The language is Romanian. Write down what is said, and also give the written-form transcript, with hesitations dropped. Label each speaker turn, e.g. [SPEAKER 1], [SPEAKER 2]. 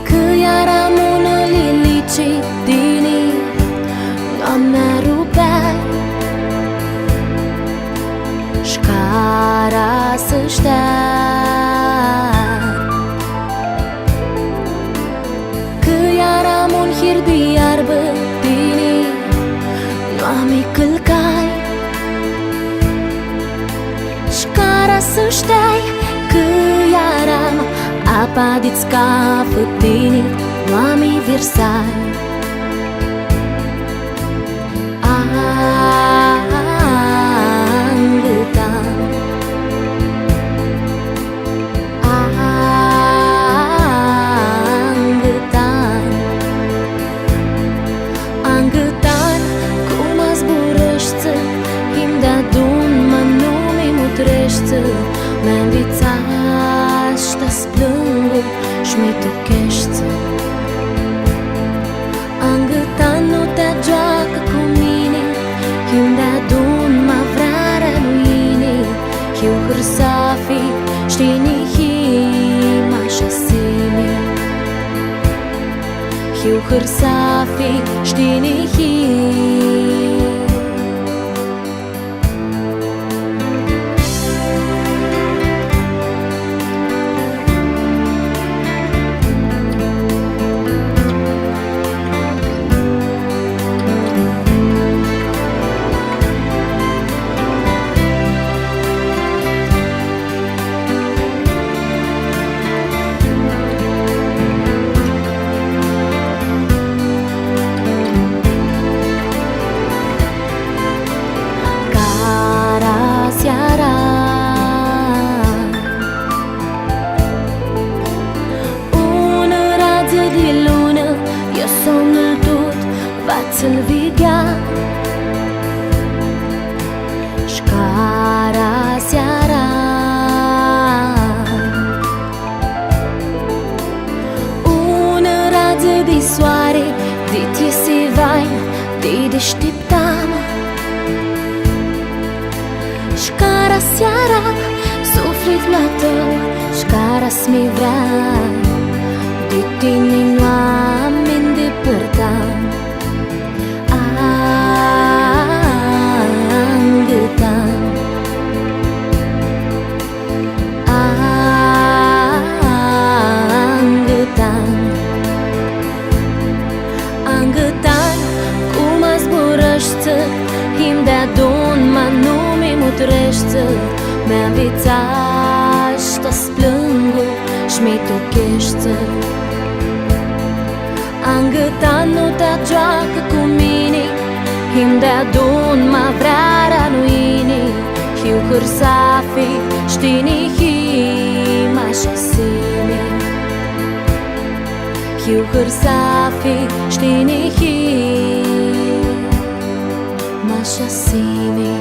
[SPEAKER 1] Că iar amună lilici dini Doamna rupeai Șcara să ștea Că iar amun hir de iarbă dini Doamne călcai Șcara să ștai că iar am apa de-ți scapă tine Doamne virsai Angătan cum ați burășță Im da-dun mă nu-mi mutreșță Mi-am vițat și-ta-s plângă Și-mi tucheșță Angătan nu te joacă cu mine Im da-dun mă vrarea lui-ine Eu hârsafi știni him așa simi Eu hârsafi știni him Să-l vigea Șcara seara Una rază de soare De-te se vai Te deșteptam Șcara seara Suflet la tău Șcara-s mi vrea De tine nu am îndepărtat Angătan cum ați burășță Im da-dun mă nu-mi mutreșță Mi-am vițat și-ta-s plângă Și-mi tucheșță Angătan nu te joacă cu mine Im da-dun mă vrarea lui-ine Eu hârsafi știni him așa simi Eu hârsafi știni him așa simi